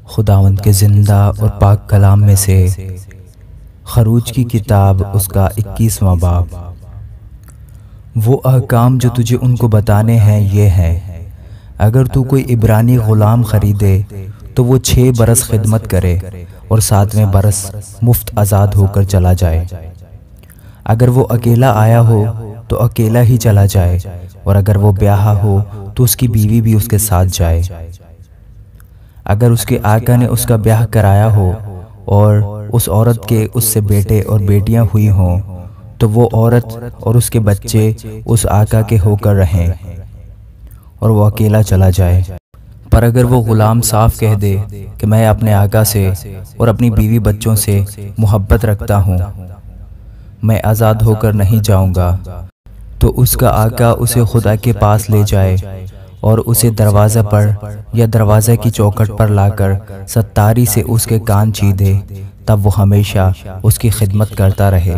خداوند کے زندہ اور پاک کلام میں سے خروج کی کتاب اس کا 21واں باب۔ وہ احکام جو تجھے ان کو بتانے ہیں یہ ہیں، اگر تو کوئی عبرانی غلام خریدے تو وہ 6 برس خدمت کرے اور 7ویں برس مفت آزاد ہو کر چلا جائے۔ اگر وہ اکیلا آیا ہو تو اکیلا ہی چلا جائے، اور اگر وہ بیاہا ہو تو اس کی بیوی بھی اس کے ساتھ جائے۔ اگر اس کے آقا نے اس کا بیاہ کرایا ہو اور اس عورت کے اس سے بیٹے اور بیٹیاں ہوئی ہوں تو وہ عورت اور اس کے بچے اس آقا کے ہو کر رہیں اور وہ اکیلا چلا جائے۔ پر اگر وہ غلام صاف کہہ دے کہ میں اپنے آقا سے اور اپنی بیوی بچوں سے محبت رکھتا ہوں، میں آزاد ہو کر نہیں جاؤں گا، تو اس کا آقا اسے خدا کے پاس لے جائے اور اسے دروازہ پر یا دروازہ کی چوکھٹ پر لا کر ستاری سے اس کے کان چیدے، تب وہ ہمیشہ اس کی خدمت کرتا رہے۔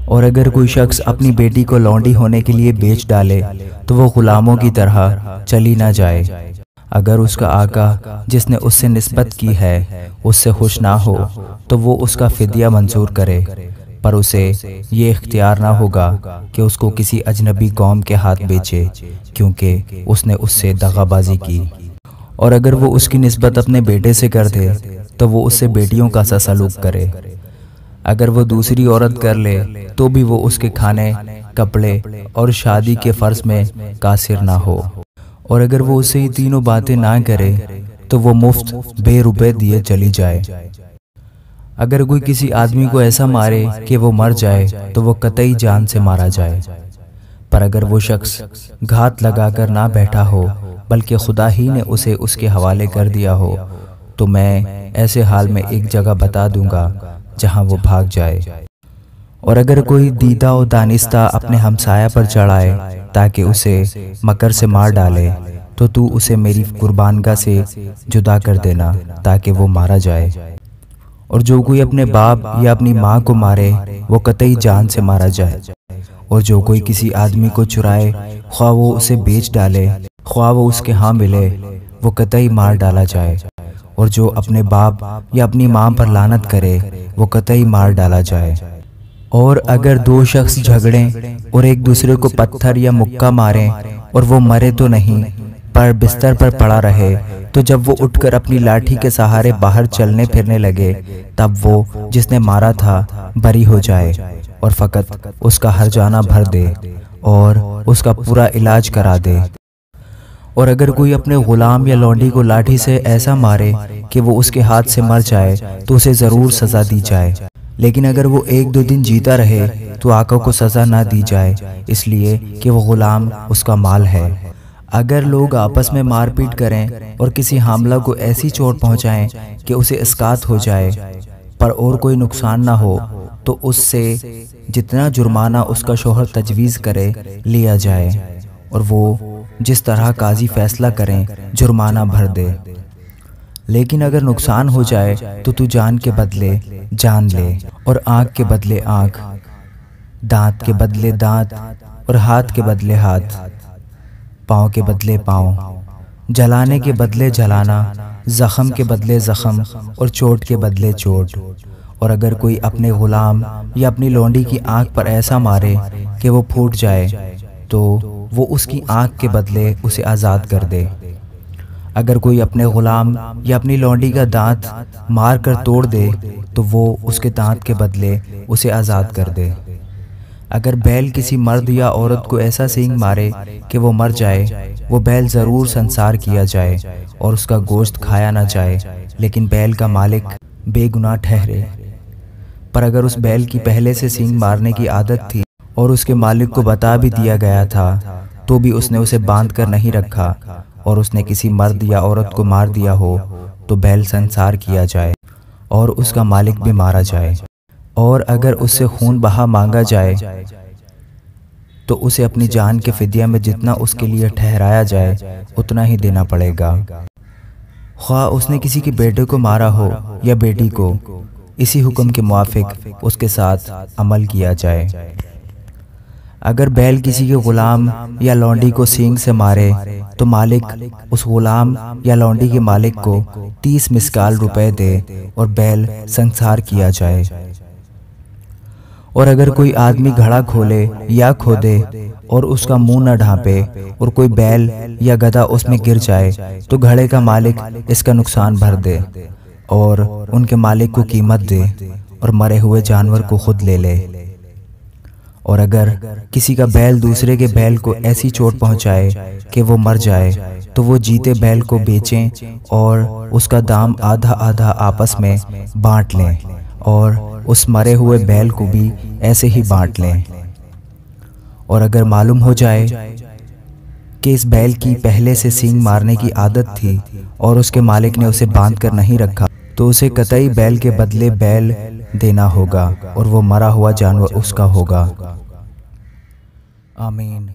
اور اگر کوئی شخص اپنی بیٹی کو لونڈی ہونے کے لیے بیچ ڈالے تو وہ غلاموں کی طرح چلی نہ جائے۔ اگر اس کا آقا جس نے اس سے نسبت کی ہے اس سے خوش نہ ہو تو وہ اس کا فدیہ منظور کرے، پر اسے یہ اختیار نہ ہوگا کہ اس کو کسی اجنبی قوم کے ہاتھ بیچے، کیونکہ اس نے اس سے دغا بازی کی۔ اور اگر وہ اس کی نسبت اپنے بیٹے سے کر دے تو وہ اس سے بیٹیوں کا سا سلوک کرے۔ اگر وہ دوسری عورت کر لے تو بھی وہ اس کے کھانے، کپڑے اور شادی کے فرض میں قاصر نہ ہو۔ اور اگر وہ اسے یہ تینوں باتیں نہ کرے تو وہ مفت بے روپے دیے چلی جائے۔ اگر کوئی کسی آدمی کو ایسا مارے کہ وہ مر جائے تو وہ قطعی جان سے مارا جائے۔ پر اگر وہ شخص گھات لگا کر نہ بیٹھا ہو بلکہ خدا ہی نے اسے اس کے حوالے کر دیا ہو تو میں ایسے حال میں ایک جگہ بتا دوں گا جہاں وہ بھاگ جائے۔ اور اگر کوئی دیدہ و دانستہ اپنے ہمسایہ پر چڑھائے تاکہ اسے مکر سے مار ڈالے تو اسے میری قربانگاہ سے جدا کر دینا تاکہ وہ مارا جائے۔ اور جو کوئی اپنے باپ یا اپنی ماں کو مارے وہ قطعی جان سے مارا جائے۔ اور جو کوئی کسی آدمی کو چرائے، خواہ وہ اسے بیچ ڈالے خواہ وہ اس کے ہاں ملے، وہ قطعی مار ڈالا جائے۔ اور جو اپنے باپ یا اپنی ماں پر لعنت کرے وہ قطعی مار ڈالا جائے۔ اور اگر 2 شخص جھگڑیں اور ایک دوسرے کو پتھر یا مکہ ماریں اور وہ مرے تو نہیں پر بستر پر پڑا رہے، تو جب وہ اٹھ کر اپنی لاٹھی کے سہارے باہر چلنے پھرنے لگے تب وہ جس نے مارا تھا بری ہو جائے اور فقط اس کا ہرجانہ بھر دے اور اس کا پورا علاج کرا دے۔ اور اگر کوئی اپنے غلام یا لونڈی کو لاٹھی سے ایسا مارے کہ وہ اس کے ہاتھ سے مر جائے تو اسے ضرور سزا دی جائے، لیکن اگر وہ 1-2 دن جیتا رہے تو آقا کو سزا نہ دی جائے، اس لیے کہ وہ غلام اس کا مال ہے۔ اگر لوگ آپس میں مار پیٹ کریں اور کسی حاملہ کو ایسی چوٹ پہنچائیں کہ اسے اسقاط ہو جائے پر اور کوئی نقصان نہ ہو تو اس سے جتنا جرمانہ اس کا شوہر تجویز کرے لیا جائے، اور وہ جس طرح قاضی فیصلہ کریں جرمانہ بھر دے۔ لیکن اگر نقصان ہو جائے تو جان کے بدلے جان لے، اور آنکھ کے بدلے آنکھ، دانت کے بدلے دانت، اور ہاتھ کے بدلے ہاتھ، پاؤں کے بدلے پاؤں، جلانے کے بدلے جلانا، زخم کے بدلے زخم، اور چوٹ کے بدلے چوٹ۔ اور اگر کوئی اپنے غلام یا اپنی لونڈی کی آنکھ پر ایسا مارے کہ وہ پھوٹ جائے تو وہ اس کی آنکھ کے بدلے اسے آزاد کر دے۔ اگر کوئی اپنے غلام یا اپنی لونڈی کا دانت مار کر توڑ دے تو وہ اس کے دانت کے بدلے اسے آزاد کر دے۔ اگر بیل کسی مرد یا عورت کو ایسا سینگ مارے کہ وہ مر جائے، وہ بیل ضرور سنسار کیا جائے اور اس کا گوشت کھایا نہ جائے، لیکن بیل کا مالک بے گناہ ٹھہرے۔ پر اگر اس بیل کی پہلے سے سینگ مارنے کی عادت تھی اور اس کے مالک کو بتا بھی دیا گیا تھا تو بھی اس نے اسے باندھ کر نہیں رکھا اور اس نے کسی مرد یا عورت کو مار دیا ہو تو بیل سنسار کیا جائے اور اس کا مالک بھی مارا جائے۔ اور اگر اس سے خون بہا مانگا جائے تو اسے اپنی جان کے فدیہ میں جتنا اس کے لیے ٹھہرایا جائے اتنا ہی دینا پڑے گا، خواہ اس نے کسی کے بیٹے کو مارا ہو یا بیٹی کو، اسی حکم کے موافق اس کے ساتھ عمل کیا جائے۔ اگر بیل کسی کے غلام یا لونڈی کو سینگ سے مارے تو مالک اس غلام یا لونڈی کے مالک کو 30 مسکال روپے دے اور بیل سنسار کیا جائے۔ اور اگر کوئی آدمی گھڑا کھولے یا کھودے اور اس کا منہ نہ ڈھانپے اور کوئی بیل یا گدھا اس میں گر جائے تو گھڑے کا مالک اس کا نقصان بھر دے اور ان کے مالک کو قیمت دے اور مرے ہوئے جانور کو خود لے لے۔ اور اگر کسی کا بیل دوسرے کے بیل کو ایسی چوٹ پہنچائے کہ وہ مر جائے تو وہ جیتے بیل کو بیچیں اور اس کا دام آدھا آدھا آپس میں بانٹ لیں اور اس مرے ہوئے بیل کو بھی ایسے ہی بانٹ لیں۔ اور اگر معلوم ہو جائے کہ اس بیل کی پہلے سے سینگ مارنے کی عادت تھی اور اس کے مالک نے اسے باندھ کر نہیں رکھا تو اسے قطعی بیل کے بدلے بیل دینا ہوگا اور وہ مرا ہوا جانور اس کا ہوگا۔ آمین۔